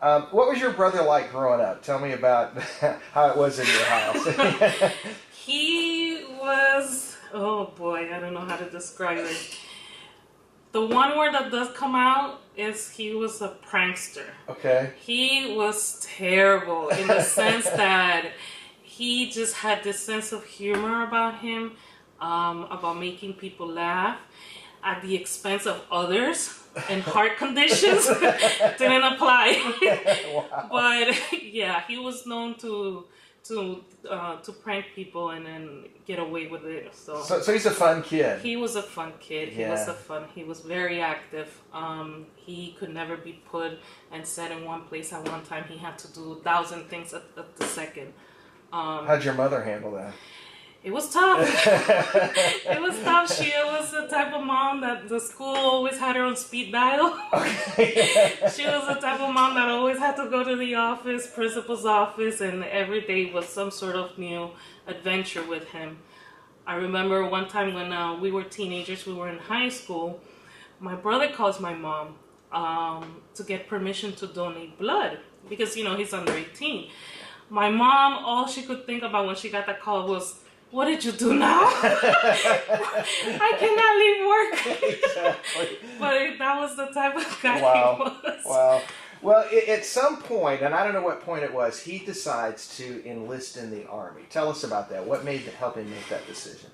What was your brother like growing up? Tell me about how it was in your house. He was, oh boy, I don't know how to describe it. The one word that does come out is he was a prankster. Okay. He was terrible in the sense that he just had this sense of humor about him, about making people laugh at the expense of others, and heart conditions didn't apply. Wow. But yeah, he was known to prank people and then get away with it. So he's a fun kid. He was a fun kid. He was very active. He could never be put and set in one place at one time. He had to do 1,000 things at the second. How'd your mother handle that? It was tough. It was tough. She was the type of mom that the school always had her on speed dial. Okay. She was the type of mom that always had to go to the office, principal's office, and every day was some sort of new adventure with him. I remember one time when we were teenagers, we were in high school, my brother calls my mom to get permission to donate blood because, he's under 18. My mom, all she could think about when she got that call was, what did you do now? I cannot leave work. Exactly. But that was the type of guy he was. Wow. Well, at some point, and I don't know what point it was, he decides to enlist in the Army. Tell us about that. What help him make that decision?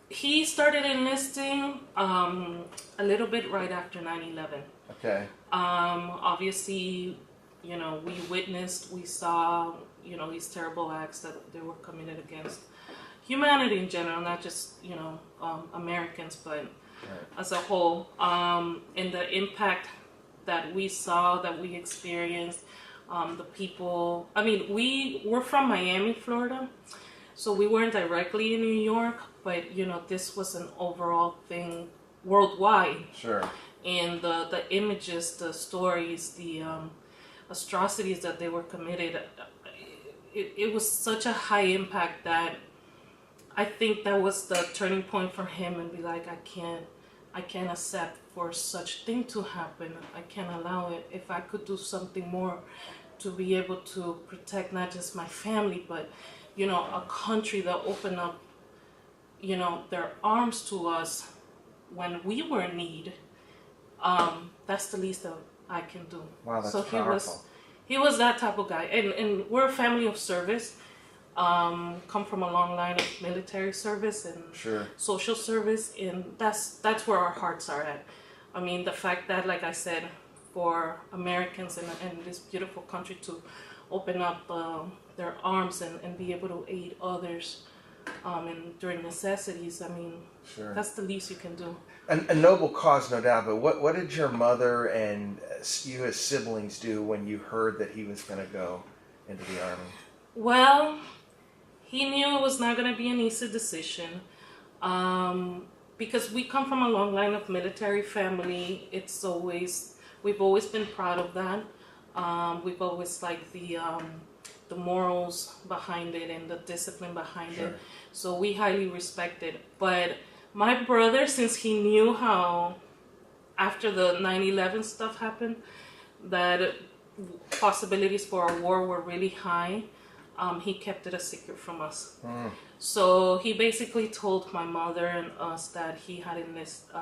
He started enlisting a little bit right after 9/11. Okay. Obviously, we saw, these terrible acts that they were committed against humanity in general, not just, Americans, but right. As a whole. And the impact that we saw, that we experienced, the people, we're from Miami, Florida, so we weren't directly in New York, but, this was an overall thing worldwide. Sure. And the images, the stories, the atrocities that they were committed, it was such a high impact that I think that was the turning point for him, and be like, I can't accept for such thing to happen. I can't allow it. If I could do something more to be able to protect not just my family, but, a country that opened up, their arms to us when we were in need, that's the least that I can do. Wow, that's powerful. He was that type of guy. And we're a family of service. Come from a long line of military service and sure. social service, and that's where our hearts are at. The fact that, like I said, for Americans in this beautiful country to open up their arms and be able to aid others and during necessities, sure. That's the least you can do. A noble cause, no doubt, but what did your mother and you as siblings do when you heard that he was going to go into the Army? Well, he knew it was not going to be an easy decision because we come from a long line of military family. We've always been proud of that. We've always liked the morals behind it and the discipline behind sure. it. So we highly respect it. But my brother, since he knew how after the 9/11 stuff happened, that possibilities for a war were really high, he kept it a secret from us. Mm. So he basically told my mother and us that he had enlisted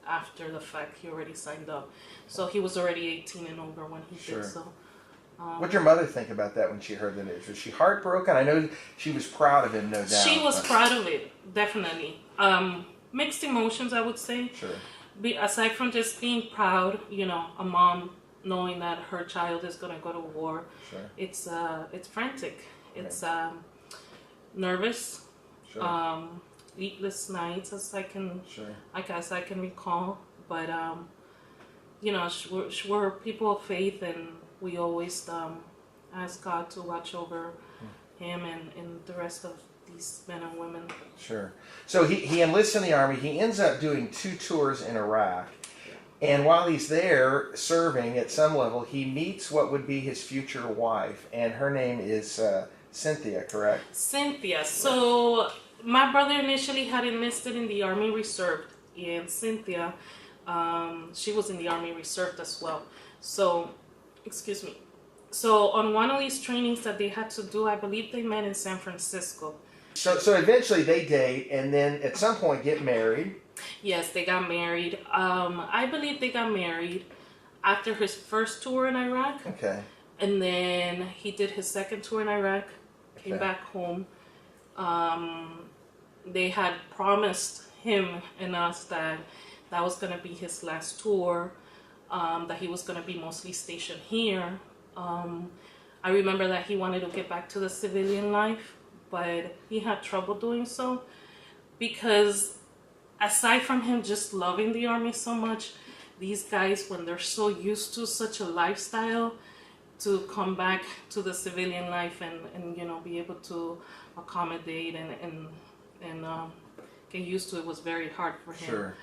after the fact. He already signed up. So he was already 18 and over when he sure. did so. What did your mother think about that when she heard the news? Was she heartbroken? I know she was proud of him, no doubt. She was proud of it, definitely. Mixed emotions, I would say. Sure. Aside from just being proud, a mom knowing that her child is going to go to war, sure. It's frantic. It's nervous. Sure. Sleepless nights, as I can, sure. I guess I can recall. But we're people of faith, and we always ask God to watch over him and the rest of these men and women. Sure. So he enlists in the Army. He ends up doing 2 tours in Iraq. And while he's there serving at some level, he meets what would be his future wife. And her name is Cynthia, correct? Cynthia. So my brother initially had enlisted in the Army Reserve. And Cynthia, she was in the Army Reserve as well. So, excuse me. So on one of these trainings that they had to do, I believe they met in San Francisco. So eventually they date, and then at some point get married. Yes, they got married. I believe they got married after his first tour in Iraq. Okay. And then he did his second tour in Iraq, came Okay. back home. They had promised him and us that that was going to be his last tour, that he was going to be mostly stationed here. I remember that he wanted to get back to the civilian life, but he had trouble doing so because aside from him just loving the Army so much, these guys, when they're so used to such a lifestyle, to come back to the civilian life and you know, be able to accommodate and get used to it was very hard for him. Sure.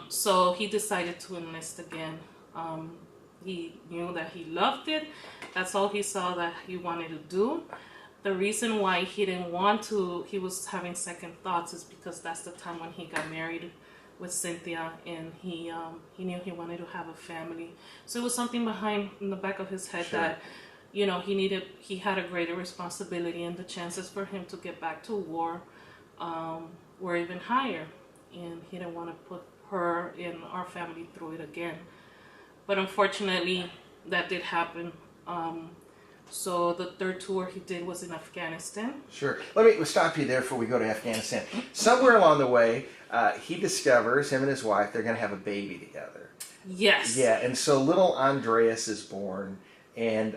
So he decided to enlist again. He knew that he loved it. That's all he saw that he wanted to do. The reason why he didn't want to, he was having second thoughts, is because that's the time when he got married with Cynthia, and he knew he wanted to have a family. So it was something behind in the back of his head, Sure. that, you know, he had a greater responsibility, and the chances for him to get back to war were even higher, and he didn't want to put her and our family through it again. But unfortunately, that did happen. So the third tour he did was in Afghanistan. Sure. Let me stop you there before we go to Afghanistan. Somewhere along the way, he discovers, him and his wife, they're going to have a baby together. Yes. Yeah, and so little Andreas is born, and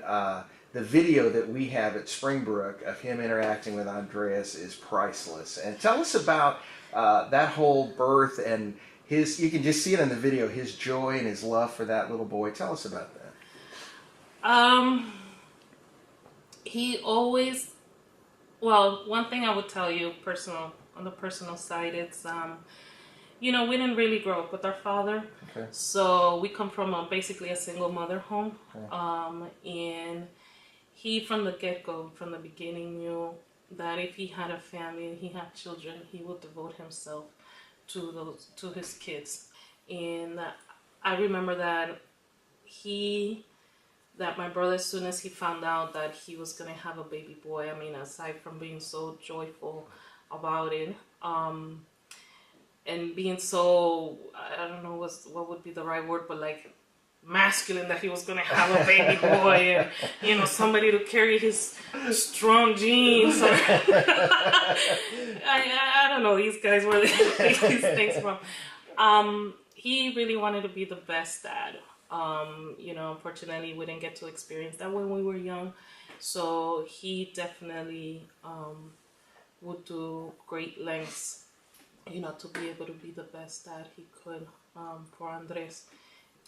the video that we have at Springbrook of him interacting with Andreas is priceless. And tell us about that whole birth and his, you can just see it in the video, his joy and his love for that little boy. Tell us about that. He always, well, one thing I would tell you on the personal side, it's, you know, we didn't really grow up with our father. Okay. So we come from basically a single mother home. Okay. And he, from the get-go, from the beginning, knew that if he had a family and he had children, he would devote himself to his kids. And I remember that my brother, as soon as he found out that he was going to have a baby boy, I mean, aside from being so joyful about it, and being so, I don't know what would be the right word, but like masculine, that he was going to have a baby boy and, you know, somebody to carry his strong genes. Or I don't know, these guys, where they take these things from. He really wanted to be the best dad. You know, unfortunately, we didn't get to experience that when we were young. So he definitely would do great lengths, you know, to be able to be the best dad he could for Andres.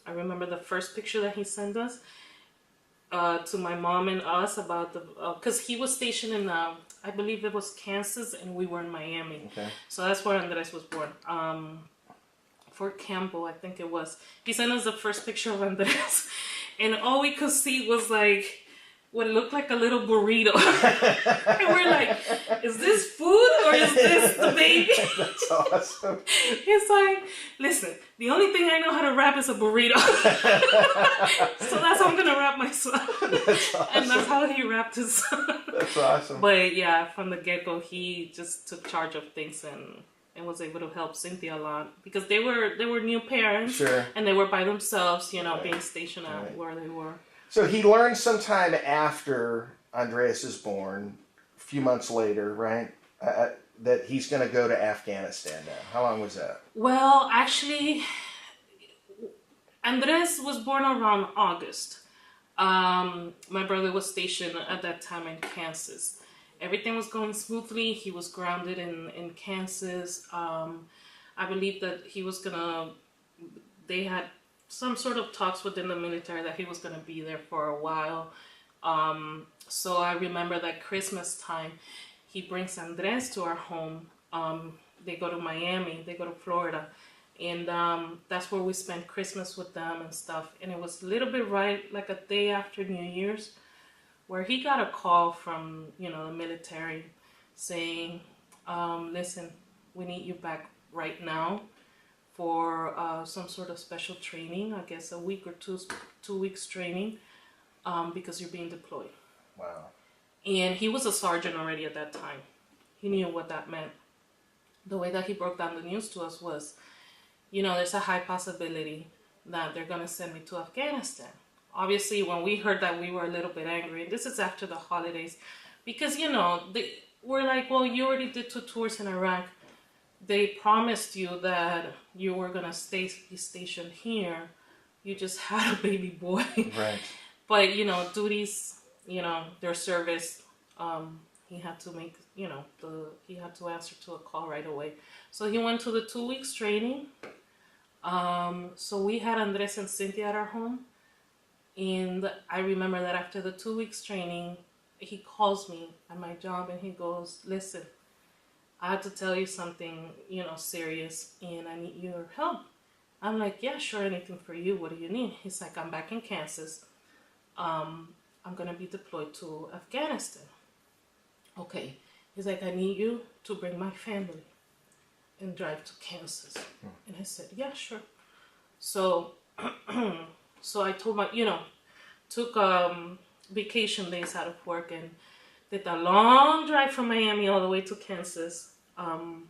I remember the first picture that he sent us to my mom and us about the, because he was stationed in, I believe it was Kansas, and we were in Miami. Okay. So that's where Andres was born. Fort Campbell, I think it was. He sent us the first picture of Andres, and all we could see was like what looked like a little burrito. And we're like, is this food or is this the baby? That's awesome. It's like, listen, the only thing I know how to wrap is a burrito. So that's how I'm going to wrap my son. That's awesome. And that's how he wrapped his son. That's awesome. But yeah, from the get-go, he just took charge of things and was able to help Cynthia a lot, because they were new parents. Sure. And they were by themselves, you know, right. Being stationed at where they were. So he learned sometime after Andreas is born, a few months later, right, that he's going to go to Afghanistan now. How long was that? Well, actually, Andres was born around August. My brother was stationed at that time in Kansas. Everything was going smoothly. He was grounded in Kansas. I believe that they had some sort of talks within the military that he was going to be there for a while. So I remember that Christmas time, he brings Andres to our home. They go to Miami, they go to Florida. And that's where we spent Christmas with them and stuff. And it was a little bit right, like a day after New Year's, where he got a call from, you know, the military saying, listen, we need you back right now for some sort of special training, I guess a week or 2 weeks training. because you're being deployed. Wow. And he was a sergeant already at that time. He knew what that meant. The way that he broke down the news to us was, there's a high possibility that they're going to send me to Afghanistan. Obviously, when we heard that, we were a little bit angry. And this is after the holidays. Because, we're like, well, you already did 2 tours in Iraq. They promised you that you were going to be stationed here. You just had a baby boy. Right. But, duties, their service, he had to make, he had to answer to a call right away. So he went to the 2 weeks training. So we had Andres and Cynthia at our home. And I remember that after the 2 weeks training, he calls me at my job and he goes, listen, I have to tell you something, serious, and I need your help. I'm like, yeah, sure, anything for you. What do you need? He's like, I'm back in Kansas. I'm going to be deployed to Afghanistan. Okay. He's like, I need you to bring my family and drive to Kansas. And I said, yeah, sure. So, so I told took vacation days out of work and did a long drive from Miami all the way to Kansas to,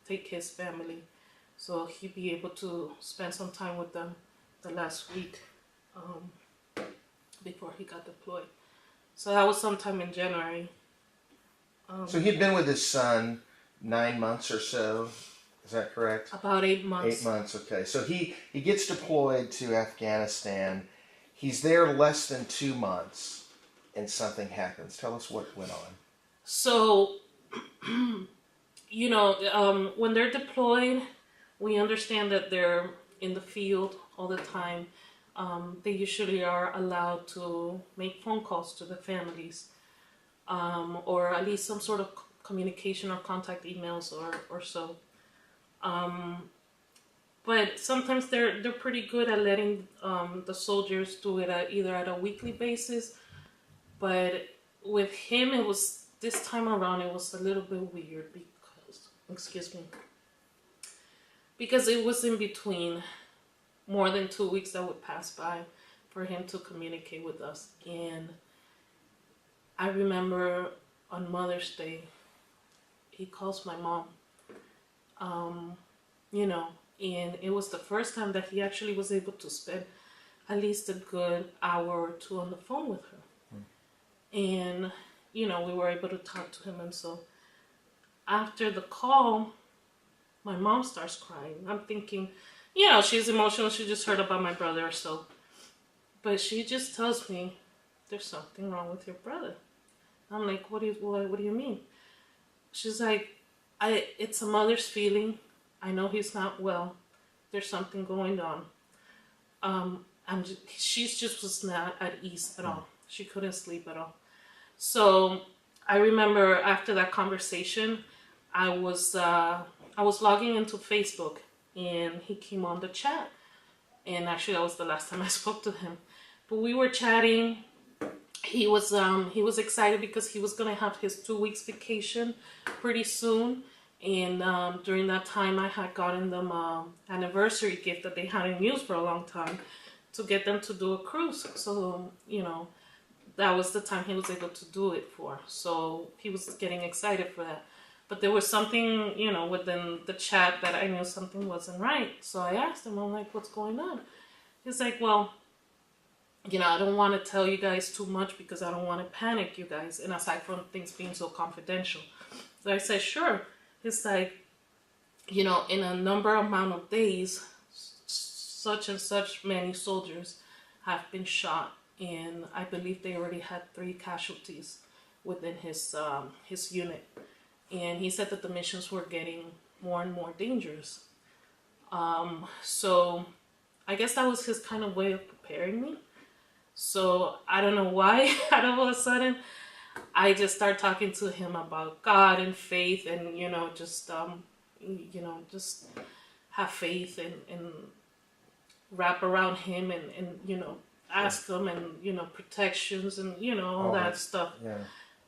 take his family. So he'd be able to spend some time with them the last week before he got deployed. So that was sometime in January. So he'd been with his son 9 months or so. Is that correct? About 8 months. 8 months, okay. So he gets deployed to Afghanistan. He's there less than 2 months, and something happens. Tell us what went on. So, when they're deployed, we understand that they're in the field all the time. They usually are allowed to make phone calls to the families, or at least some sort of communication or contact emails or so. But sometimes they're pretty good at letting the soldiers do it either at a weekly basis. But with him, this time around, it was a little bit weird because it was in between more than 2 weeks that would pass by for him to communicate with us. And I remember on Mother's Day, he calls my mom, and it was the first time that he actually was able to spend at least a good hour or 2 on the phone with her. And, we were able to talk to him. And so after the call, my mom starts crying. I'm thinking, she's emotional. She just heard about my brother or so. But she just tells me, there's something wrong with your brother. I'm like, what do you mean? She's like, it's a mother's feeling. I know he's not well. There's something going on. She just was not at ease at all. She couldn't sleep at all. So I remember after that conversation, I was logging into Facebook, and he came on the chat. And actually, that was the last time I spoke to him. But we were chatting. He was excited because he was gonna have his 2 weeks vacation pretty soon. And during that time, I had gotten them an anniversary gift that they hadn't used for a long time to get them to do a cruise. So, that was the time he was able to do it for. So he was getting excited for that. But there was something, within the chat that I knew something wasn't right. So I asked him, I'm like, what's going on? He's like, well, I don't want to tell you guys too much because I don't want to panic you guys. And aside from things being so confidential. So I said, sure. It's like, in a amount of days, such and such many soldiers have been shot. And I believe they already had 3 casualties within his unit. And he said that the missions were getting more and more dangerous. So I guess that was his kind of way of preparing me. So I don't know why, all of a sudden, I just started talking to him about God and faith and, just have faith and wrap around him and ask him and, protections and, all that stuff. Yeah.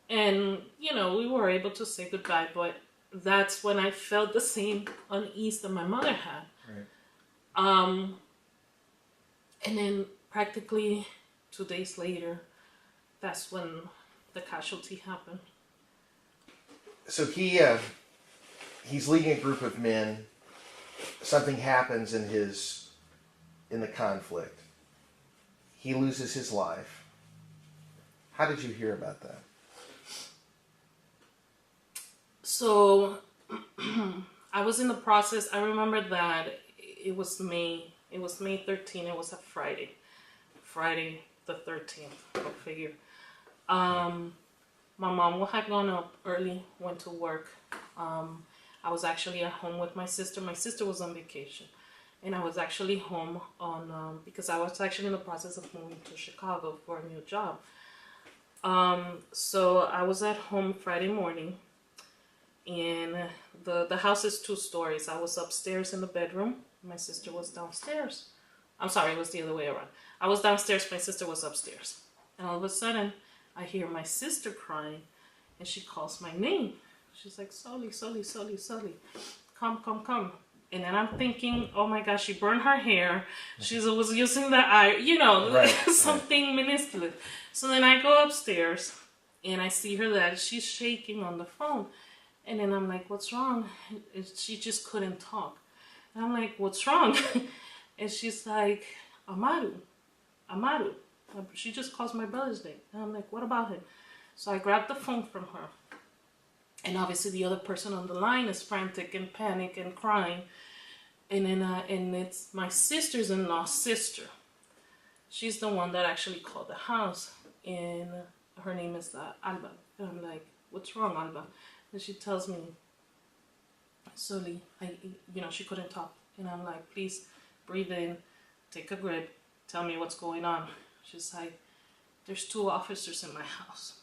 And, we were able to say goodbye, but that's when I felt the same unease that my mother had. Right. And then practically 2 days later, that's when the casualty happened. So he's leading a group of men. Something happens in the conflict. He loses his life. How did you hear about that? So I was in the process. I remember that it was May 13th. It was a Friday the 13th. Go figure. My mom had gone up early, went to work. I was actually at home with my sister. My sister was on vacation, and I was actually home on because I was actually in the process of moving to Chicago for a new job. So I was at home Friday morning, and the house is 2 stories. I was upstairs in the bedroom. My sister was downstairs. I'm sorry, it was the other way around. I was downstairs. My sister was upstairs, and all of a sudden, I hear my sister crying, and she calls my name. She's like, Sully, Sully, Sully, Sully, come, come, come. And then I'm thinking, oh my gosh, she burned her hair. She was using the eye, Right, something minuscule. So then I go upstairs, and I see her that she's shaking on the phone. And then I'm like, what's wrong? And she just couldn't talk. And I'm like, what's wrong? And she's like, Amaru. She just calls my brother's name. And I'm like, what about him? So I grabbed the phone from her. And obviously the other person on the line is frantic and panic and crying. And then and it's my sister's-in-law's sister. She's the one that actually called the house. And her name is Alba. And I'm like, what's wrong, Alba? And she tells me, Sully, she couldn't talk. And I'm like, please breathe in, take a grip, tell me what's going on. She's like, there's 2 officers in my house.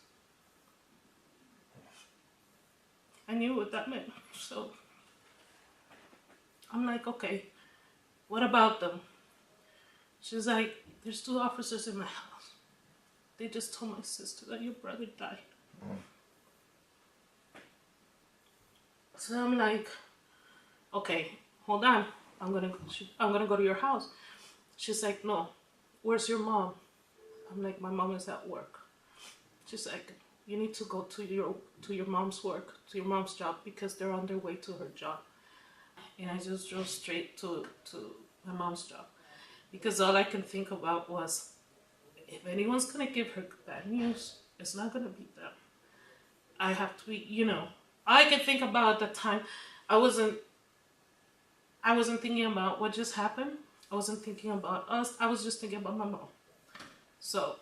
I knew what that meant. So I'm like, okay, what about them? She's like, there's 2 officers in my house. They just told my sister that your brother died. So I'm like, okay, hold on. I'm gonna go to your house. She's like, no, where's your mom? I'm like, my mom is at work. She's like, you need to go to your mom's work, to your mom's job, because they're on their way to her job. And I just drove straight to my mom's job, because all I can think about was, if anyone's gonna give her bad news, it's not gonna be them. I have to be, I can think about the time. I wasn't thinking about what just happened. I wasn't thinking about us. I was just thinking about my mom. So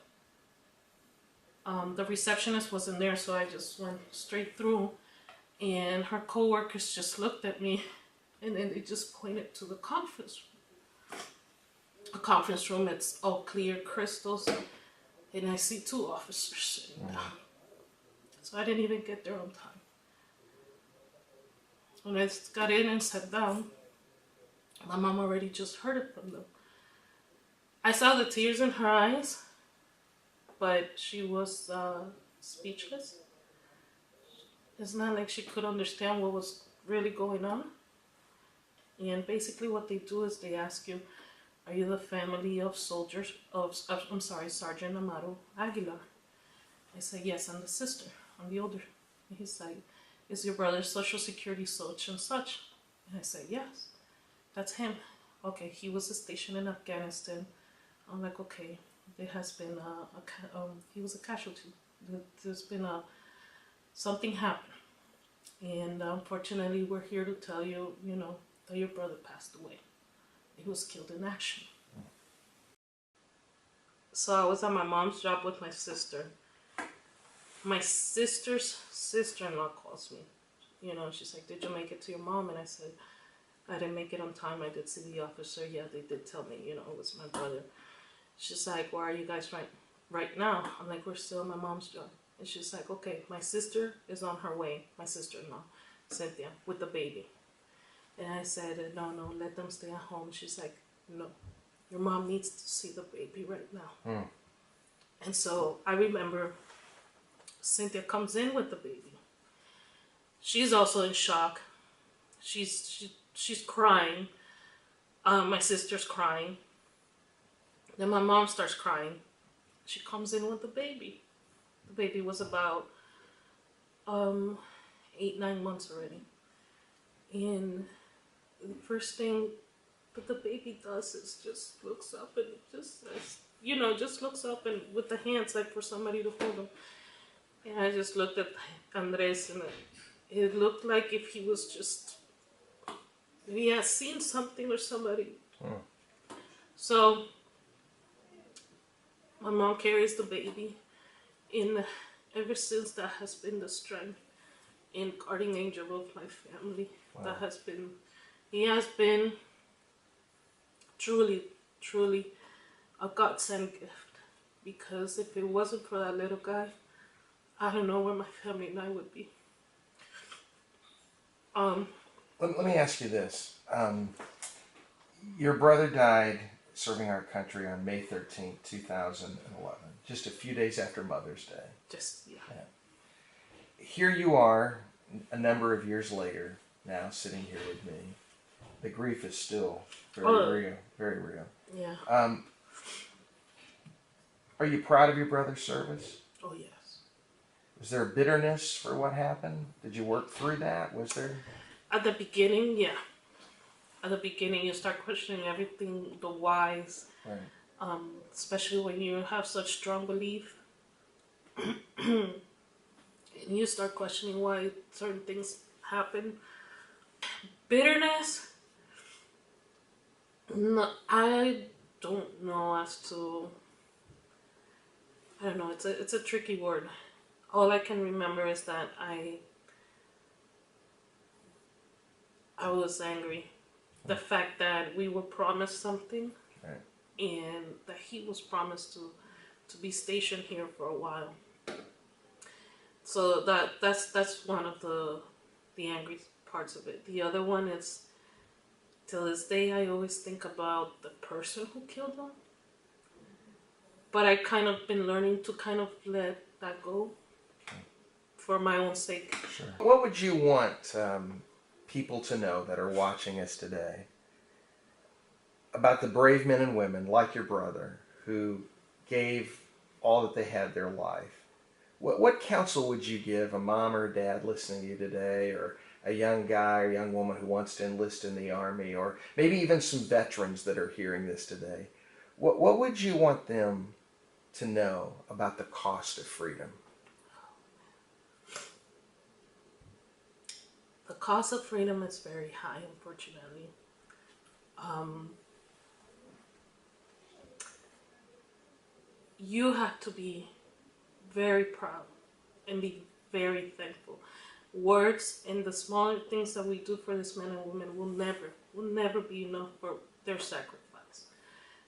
the receptionist wasn't there, so I just went straight through, and her coworkers just looked at me, and then they just pointed to the conference room. A conference room, it's all clear crystals, and I see 2 officers sitting down. So I didn't even get there on time. When I got in and sat down, my mom already just heard it from them. I saw the tears in her eyes, but she was speechless. It's not like she could understand what was really going on. And basically what they do is they ask you, are you the family of soldiers, Sergeant Amaru Aguilar? I say, yes, I'm the sister. I'm the older. And he's like, is your brother's social security such and such? And I say, yes, that's him. Okay, he was stationed in Afghanistan. I'm like, okay, there has been he was a casualty. There's been something happened. And unfortunately, we're here to tell you, that your brother passed away. He was killed in action. So I was at my mom's job with my sister. My sister's sister-in-law calls me. She's like, did you make it to your mom? And I said, I didn't make it on time. I did see the officer. Yeah, they did tell me, it was my brother. She's like, where are you guys right now? I'm like, we're still at my mom's job. And she's like, okay, my sister is on her way, my sister-in-law, Cynthia, with the baby. And I said, no, let them stay at home. She's like, no, your mom needs to see the baby right now. And so I remember Cynthia comes in with the baby. She's also in shock. She's crying. My sister's crying. Then my mom starts crying. She comes in with the baby. The baby was about 8, 9 months already. And the first thing that the baby does is just looks up and just says, just looks up and with the hands like for somebody to hold him. And I just looked at Andres and it looked like if he was just, he has seen something or somebody. So my mom carries the baby, and ever since that has been the strength and guardian angel of my family. Wow. That has been, he has been truly, truly a godsend gift. Because if it wasn't for that little guy, I don't know where my family and I would be. Let me ask you this. Your brother died serving our country on May 13th, 2011, just a few days after Mother's Day. Yeah. Here you are, a number of years later, now sitting here with me. The grief is still very real, very real. Yeah. Are you proud of your brother's service? Oh, yes. Was there bitterness for what happened? Did you work through that? Was there? At the beginning, yeah. At the beginning, you start questioning everything, the whys. Right. Especially when you have such strong belief. And you start questioning why certain things happen. Bitterness? No, I don't know as to... I don't know, it's a tricky word. All I can remember is that I was angry. The fact that we were promised something, Right. and that he was promised to be stationed here for a while. So that's one of the angry parts of it. The other one is, till this day, I always think about the person who killed him. But I kind of been learning to kind of let that go for my own sake. Sure. What would you want people to know that are watching us today about the brave men and women like your brother who gave all that they had their life? What counsel would you give a mom or a dad listening to you today, or a young guy or young woman who wants to enlist in the Army, or maybe even some veterans that are hearing this today? What would you want them to know about the cost of freedom? The cost of freedom is very high, unfortunately. You have to be very proud and be very thankful. Words and the smaller things that we do for these men and women will never be enough for their sacrifice,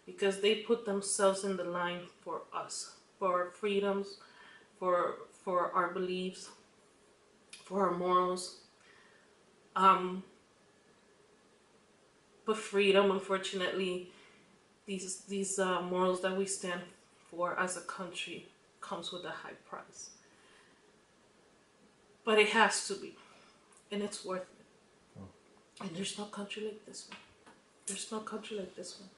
because they put themselves in the line for us, for our freedoms, for our beliefs, for our morals. But freedom, unfortunately, these morals that we stand for as a country comes with a high price. But it has to be, and it's worth it. And there's no country like this one. There's no country like this one.